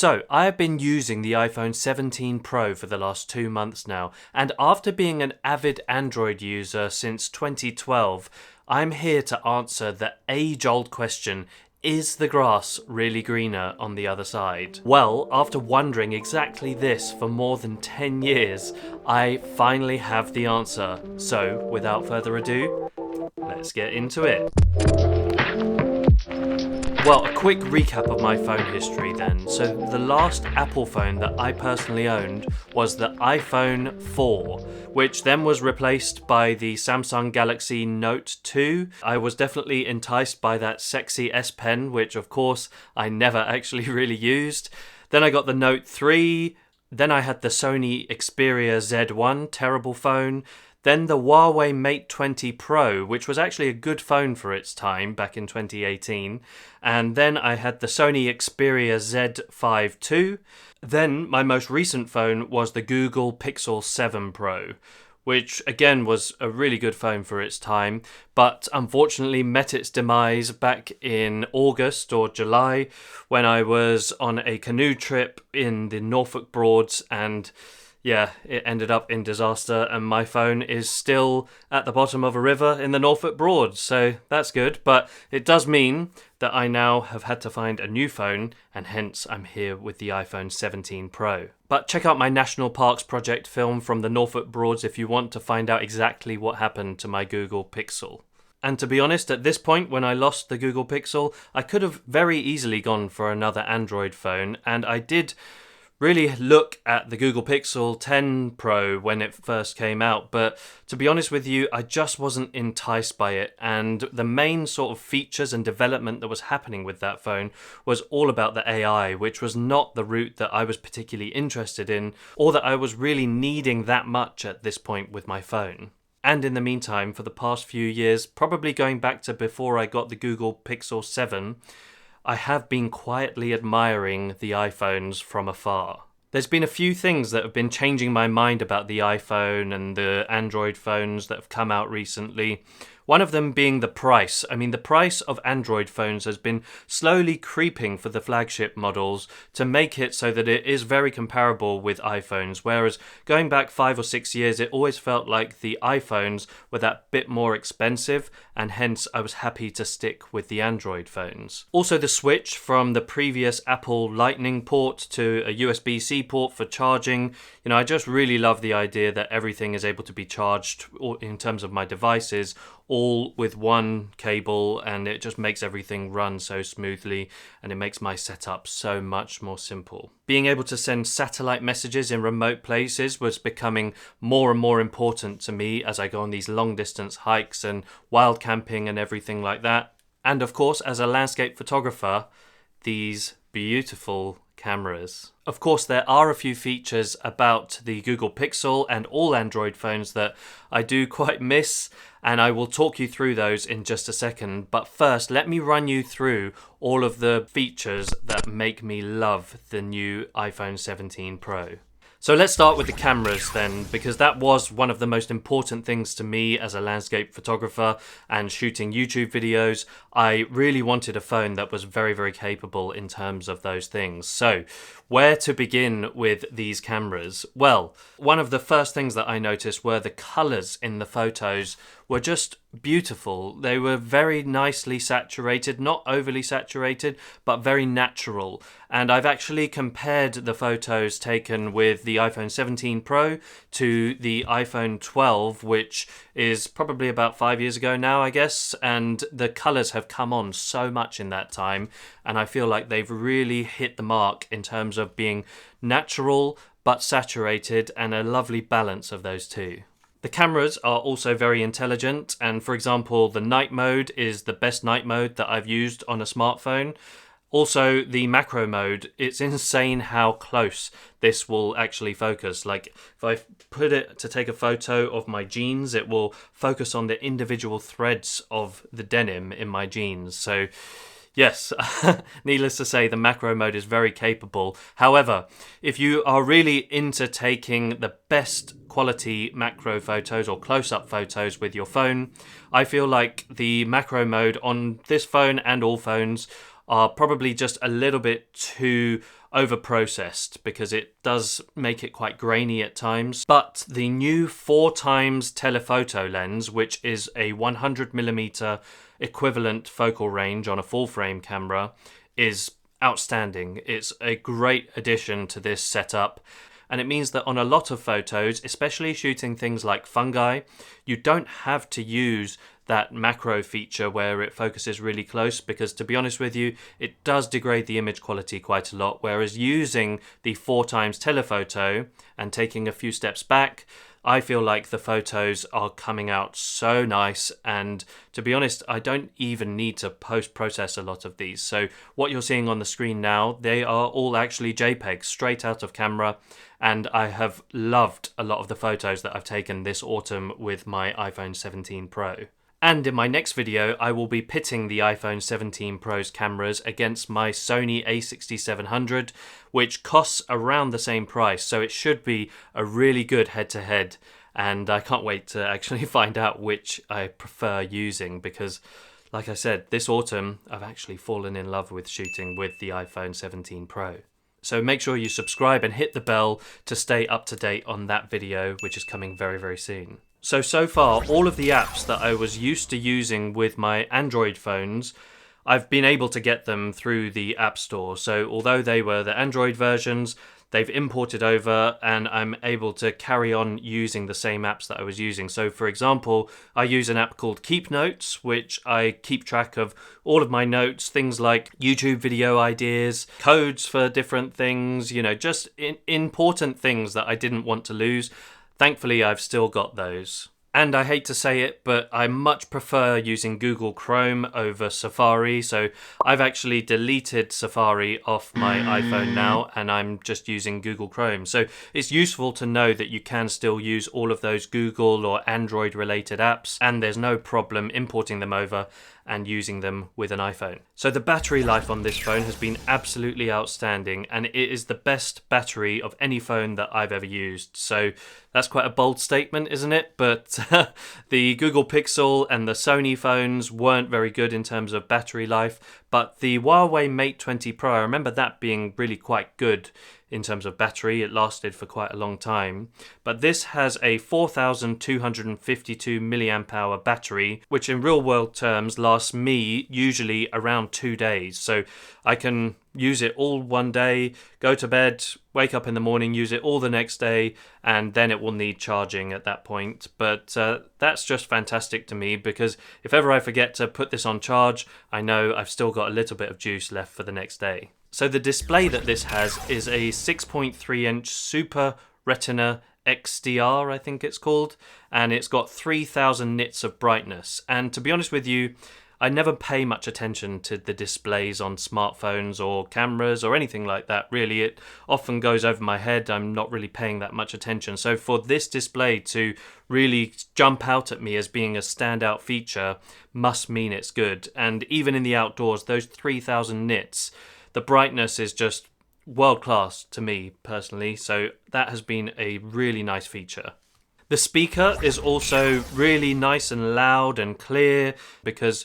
So, I have been using the iPhone 17 Pro for the last 2 months now, and after being an avid Android user since 2012, I'm here to answer the age-old question, is the grass really greener on the other side? Well, after wondering exactly this for more than 10 years, I finally have the answer. So, without further ado, let's get into it. Well, a quick recap of my phone history then. So the last Apple phone that I personally owned was the iPhone 4, which then was replaced by the Samsung Galaxy Note 2. I was definitely enticed by that sexy S Pen, which of course I never actually really used. Then I got the Note 3, then I had the Sony Xperia Z1, terrible phone. Then the Huawei Mate 20 Pro, which was actually a good phone for its time back in 2018. And then I had the Sony Xperia Z5 II. Then my most recent phone was the Google Pixel 7 Pro, which again was a really good phone for its time, but unfortunately met its demise back in August or July when I was on a canoe trip in the Norfolk Broads, and yeah, it ended up in disaster, and my phone is still at the bottom of a river in the Norfolk Broads, so that's good, but it does mean that I now have had to find a new phone, and hence I'm here with the iPhone 17 Pro. But check out my National Parks Project film from the Norfolk Broads if you want to find out exactly what happened to my Google Pixel. And to be honest, at this point, when I lost the Google Pixel, I could have very easily gone for another Android phone, and I did really look at the Google Pixel 10 Pro when it first came out, but to be honest with you, I just wasn't enticed by it, and the main sort of features and development that was happening with that phone was all about the AI, which was not the route that I was particularly interested in, or that I was really needing that much at this point with my phone. And in the meantime, for the past few years, probably going back to before I got the Google Pixel 7, I have been quietly admiring the iPhones from afar. There's been a few things that have been changing my mind about the iPhone and the Android phones that have come out recently. One of them being the price. I mean, the price of Android phones has been slowly creeping for the flagship models to make it so that it is very comparable with iPhones, whereas going back 5 or 6 years, it always felt like the iPhones were that bit more expensive, and hence I was happy to stick with the Android phones. Also, the switch from the previous Apple Lightning port to a USB-C port for charging, I just really love the idea that everything is able to be charged in terms of my devices all with one cable, and it just makes everything run so smoothly, and it makes my setup so much more simple. Being able to send satellite messages in remote places was becoming more and more important to me as I go on these long distance hikes and wild camping and everything like that. And of course, as a landscape photographer, these beautiful cameras. Of course, there are a few features about the Google Pixel and all Android phones that I do quite miss, and I will talk you through those in just a second. But first, let me run you through all of the features that make me love the new iPhone 17 Pro. So let's start with the cameras then, because that was one of the most important things to me as a landscape photographer and shooting YouTube videos. I really wanted a phone that was very, very capable in terms of those things. So where to begin with these cameras? Well, one of the first things that I noticed were the colors in the photos were just beautiful. They were very nicely saturated, not overly saturated, but very natural. And I've actually compared the photos taken with the iPhone 17 Pro to the iPhone 12, which is probably about 5 years ago now, I guess. And the colors have come on so much in that time. And I feel like they've really hit the mark in terms of being natural but saturated, and a lovely balance of those two. The cameras are also very intelligent, and for example, the night mode is the best night mode that I've used on a smartphone. Also, the macro mode, it's insane how close this will actually focus. Like, if I put it to take a photo of my jeans, it will focus on the individual threads of the denim in my jeans. So yes, needless to say, the macro mode is very capable. However, if you are really into taking the best quality macro photos or close-up photos with your phone, I feel like the macro mode on this phone and all phones are probably just a little bit too over-processed because it does make it quite grainy at times. But the new 4x telephoto lens, which is a 100mm equivalent focal range on a full-frame camera, is outstanding. It's a great addition to this setup. And it means that on a lot of photos, especially shooting things like fungi, you don't have to use that macro feature where it focuses really close, because to be honest with you, it does degrade the image quality quite a lot. Whereas using the 4x telephoto and taking a few steps back, I feel like the photos are coming out so nice, and to be honest, I don't even need to post-process a lot of these. So what you're seeing on the screen now, they are all actually JPEGs straight out of camera, and I have loved a lot of the photos that I've taken this autumn with my iPhone 17 Pro. And in my next video, I will be pitting the iPhone 17 Pro's cameras against my Sony a6700, which costs around the same price, so it should be a really good head-to-head, and I can't wait to actually find out which I prefer using, because, like I said, this autumn, I've actually fallen in love with shooting with the iPhone 17 Pro. So make sure you subscribe and hit the bell to stay up to date on that video, which is coming very, very soon. So far, all of the apps that I was used to using with my Android phones, I've been able to get them through the App Store. So although they were the Android versions, they've imported over and I'm able to carry on using the same apps that I was using. So for example, I use an app called Keep Notes, which I keep track of all of my notes, things like YouTube video ideas, codes for different things, you know, just important things that I didn't want to lose. Thankfully, I've still got those. And I hate to say it, but I much prefer using Google Chrome over Safari. So I've actually deleted Safari off my iPhone now, and I'm just using Google Chrome. So it's useful to know that you can still use all of those Google or Android related apps, and there's no problem importing them over and using them with an iPhone. So the battery life on this phone has been absolutely outstanding, and it is the best battery of any phone that I've ever used. So that's quite a bold statement, isn't it? But the Google Pixel and the Sony phones weren't very good in terms of battery life, but the Huawei Mate 20 Pro, I remember that being really quite good in terms of battery. It lasted for quite a long time. But this has a 4,252 milliamp hour battery, which in real world terms lasts me usually around 2 days. So I can use it all one day, go to bed, wake up in the morning, use it all the next day, and then it will need charging at that point. But that's just fantastic to me, because if ever I forget to put this on charge, I know I've still got a little bit of juice left for the next day. So the display that this has is a 6.3-inch Super Retina XDR, I think it's called, and it's got 3000 nits of brightness. And to be honest with you, I never pay much attention to the displays on smartphones or cameras or anything like that, really. It often goes over my head. I'm not really paying that much attention. So for this display to really jump out at me as being a standout feature must mean it's good. And even in the outdoors, those 3000 nits, the brightness is just world class to me personally, so that has been a really nice feature. The speaker is also really nice and loud and clear, because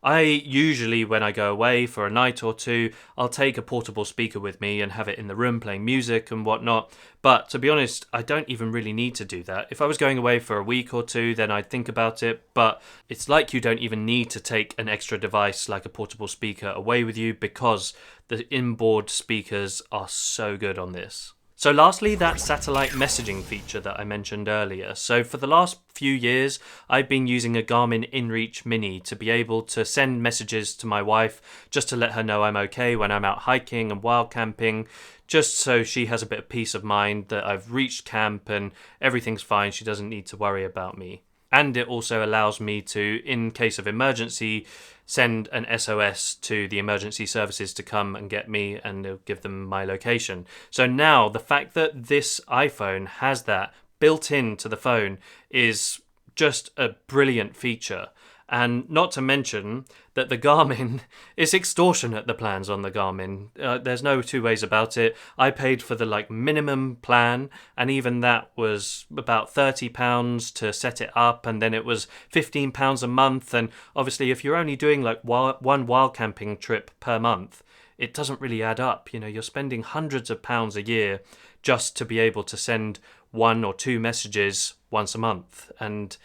I usually, when I go away for a night or two, I'll take a portable speaker with me and have it in the room playing music and whatnot. But to be honest, I don't even really need to do that. If I was going away for a week or two, then I'd think about it. But it's like you don't even need to take an extra device like a portable speaker away with you, because the inboard speakers are so good on this. So lastly, that satellite messaging feature that I mentioned earlier. So for the last few years, I've been using a Garmin InReach Mini to be able to send messages to my wife, just to let her know I'm okay when I'm out hiking and wild camping, just so she has a bit of peace of mind that I've reached camp and everything's fine, she doesn't need to worry about me. And it also allows me to, in case of emergency, send an SOS to the emergency services to come and get me, and it'll give them my location. So now the fact that this iPhone has that built into the phone is just a brilliant feature. And not to mention that the Garmin is extortionate, the plans on the Garmin. There's no two ways about it. I paid for the minimum plan, and even that was about £30 to set it up, and then it was £15 a month. And obviously if you're only doing one wild camping trip per month, it doesn't really add up. You know, you're spending hundreds of pounds a year just to be able to send 1 or 2 messages once a month. And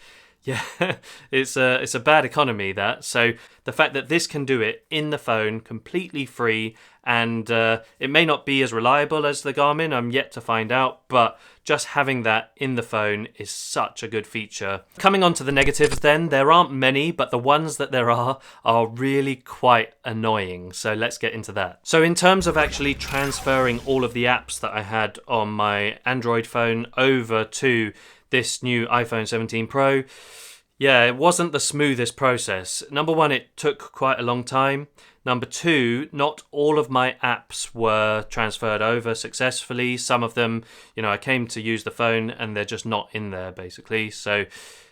yeah, it's a bad economy, that. So the fact that this can do it in the phone completely free, and it may not be as reliable as the Garmin, I'm yet to find out, but just having that in the phone is such a good feature. Coming on to the negatives then, there aren't many, but the ones that there are really quite annoying. So let's get into that. So in terms of actually transferring all of the apps that I had on my Android phone over to this new iPhone 17 Pro, yeah, it wasn't the smoothest process. Number one, it took quite a long time. Number two, not all of my apps were transferred over successfully. Some of them, you know, I came to use the phone and they're just not in there, basically. So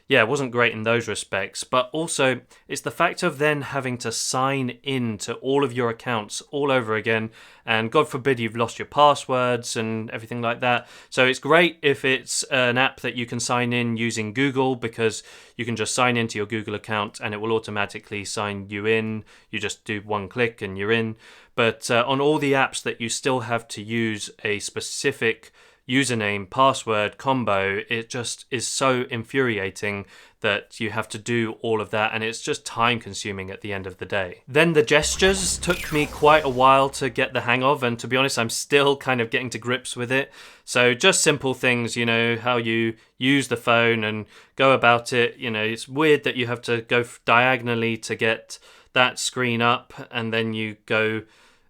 yeah, it wasn't great in those respects. But also, it's the fact of then having to sign in to all of your accounts all over again. And God forbid you've lost your passwords and everything like that. So it's great if it's an app that you can sign in using Google, because you can just sign into your Google account and it will automatically sign you in. You just do one click and you're in. But on all the apps that you still have to use a specific username password combo, it just is so infuriating that you have to do all of that, and it's just time consuming at the end of the day. Then the gestures took me quite a while to get the hang of, and to be honest, I'm still kind of getting to grips with it. So just simple things, you know, how you use the phone and go about it. You know, it's weird that you have to go diagonally to get that screen up, and then you go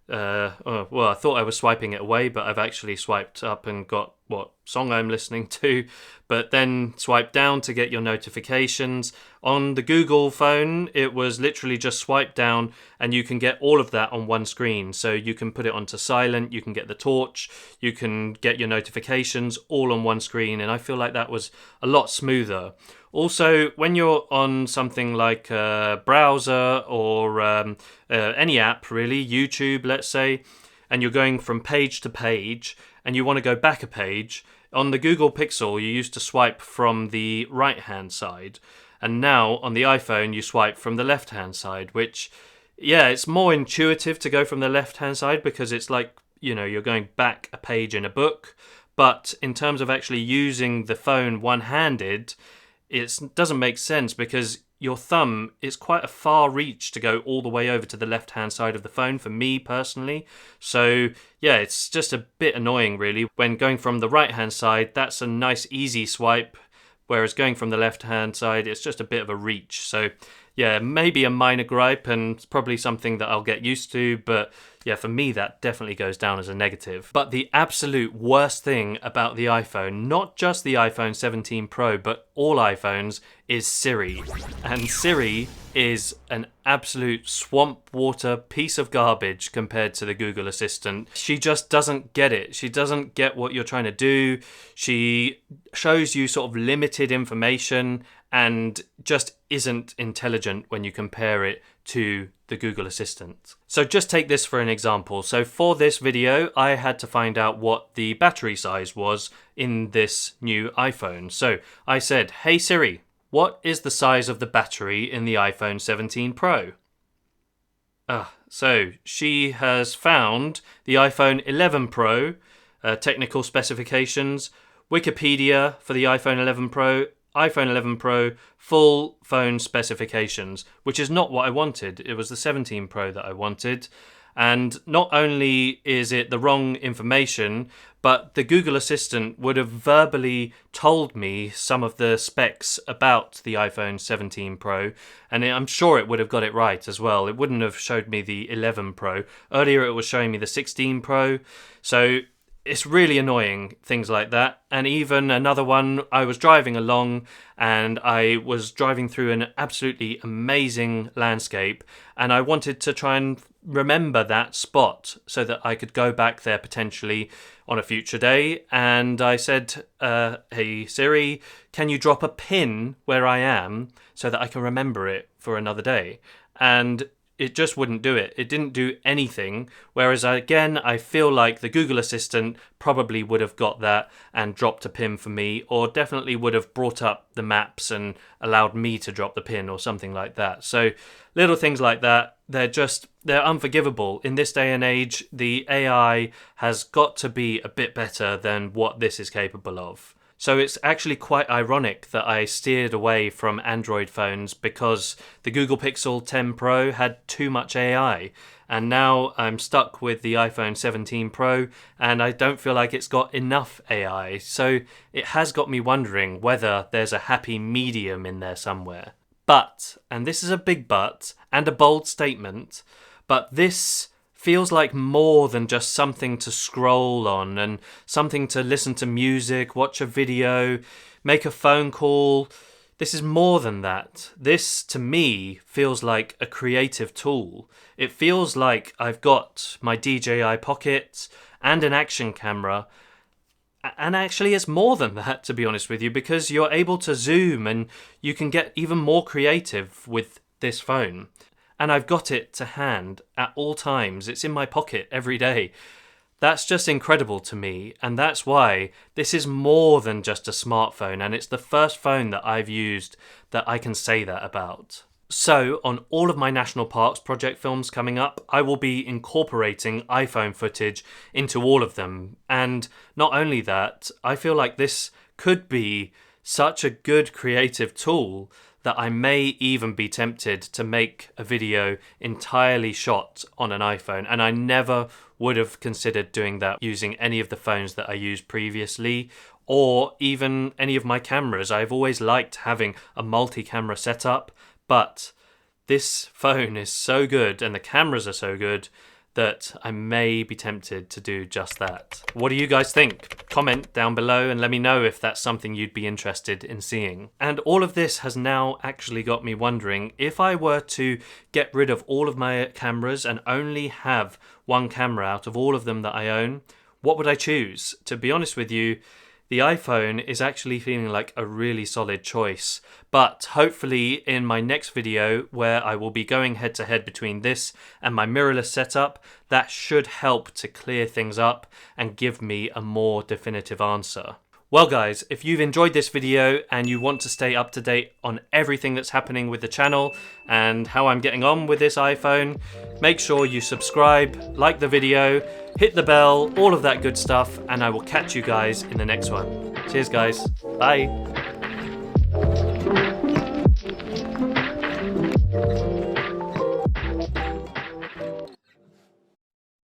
well, I thought I was swiping it away, but I've actually swiped up and got what song I'm listening to, but then swipe down to get your notifications. On the Google phone, it was literally just swipe down and you can get all of that on one screen. So you can put it onto silent, you can get the torch, you can get your notifications all on one screen, and I feel like that was a lot smoother. Also, when you're on something like a browser or any app, really, YouTube, let's say, and you're going from page to page and you want to go back a page, on the Google Pixel, you used to swipe from the right-hand side. And now on the iPhone, you swipe from the left-hand side, which, yeah, it's more intuitive to go from the left-hand side because it's like, you know, you're going back a page in a book. But in terms of actually using the phone one-handed, it doesn't make sense because your thumb is quite a far reach to go all the way over to the left-hand side of the phone for me personally. So yeah, it's just a bit annoying really. When going from the right-hand side, that's a nice easy swipe, whereas going from the left-hand side, it's just a bit of a reach. So yeah, maybe a minor gripe and probably something that I'll get used to, but yeah, for me that definitely goes down as a negative. But the absolute worst thing about the iPhone, not just the iPhone 17 Pro, but all iPhones, is Siri. And Siri is an absolute swamp water piece of garbage compared to the Google Assistant. She just doesn't get it. She doesn't get what you're trying to do. She shows you sort of limited information and just isn't intelligent when you compare it to the Google Assistant. So just take this for an example. So for this video, I had to find out what the battery size was in this new iPhone. So I said, "Hey Siri, what is the size of the battery in the iPhone 17 Pro?" So she has found the iPhone 11 Pro, technical specifications, Wikipedia for the iPhone 11 Pro, iPhone 11 Pro, full phone specifications, which is not what I wanted. It was the 17 Pro that I wanted. And not only is it the wrong information, but the Google Assistant would have verbally told me some of the specs about the iPhone 17 Pro, and I'm sure it would have got it right as well. It wouldn't have showed me the 11 Pro. Earlier it was showing me the 16 Pro, so it's really annoying, things like that. And even another one, I was driving along and I was driving through an absolutely amazing landscape, and I wanted to try and remember that spot so that I could go back there potentially on a future day. And I said, "Hey Siri, can you drop a pin where I am so that I can remember it for another day?" And it just wouldn't do it. It didn't do anything. Whereas again, I feel like the Google Assistant probably would have got that and dropped a pin for me, or definitely would have brought up the maps and allowed me to drop the pin or something like that. So little things like that they're unforgivable. In this day and age, the AI has got to be a bit better than what this is capable of. So it's actually quite ironic that I steered away from Android phones because the Google Pixel 10 Pro had too much AI. And now I'm stuck with the iPhone 17 Pro and I don't feel like it's got enough AI. So it has got me wondering whether there's a happy medium in there somewhere. But, and this is a big but and a bold statement, but this feels like more than just something to scroll on and something to listen to music, watch a video, make a phone call. This is more than that. This, to me, feels like a creative tool. It feels like I've got my DJI Pocket and an action camera. And actually, it's more than that, to be honest with you, because you're able to zoom and you can get even more creative with this phone. And I've got it to hand at all times. It's in my pocket every day. That's just incredible to me, and that's why this is more than just a smartphone, and it's the first phone that I've used that I can say that about. So, on all of my National Parks project films coming up, I will be incorporating iPhone footage into all of them. And not only that, I feel like this could be such a good creative tool that I may even be tempted to make a video entirely shot on an iPhone, and I never would have considered doing that using any of the phones that I used previously, or even any of my cameras. I've always liked having a multi-camera setup, but this phone is so good and the cameras are so good that I may be tempted to do just that. What do you guys think? Comment down below and let me know if that's something you'd be interested in seeing. And all of this has now actually got me wondering, if I were to get rid of all of my cameras and only have one camera out of all of them that I own, what would I choose? To be honest with you, the iPhone is actually feeling like a really solid choice, but hopefully in my next video where I will be going head to head between this and my mirrorless setup, that should help to clear things up and give me a more definitive answer. Well guys, if you've enjoyed this video and you want to stay up to date on everything that's happening with the channel and how I'm getting on with this iPhone, make sure you subscribe, like the video, hit the bell, all of that good stuff, and I will catch you guys in the next one. Cheers guys, bye!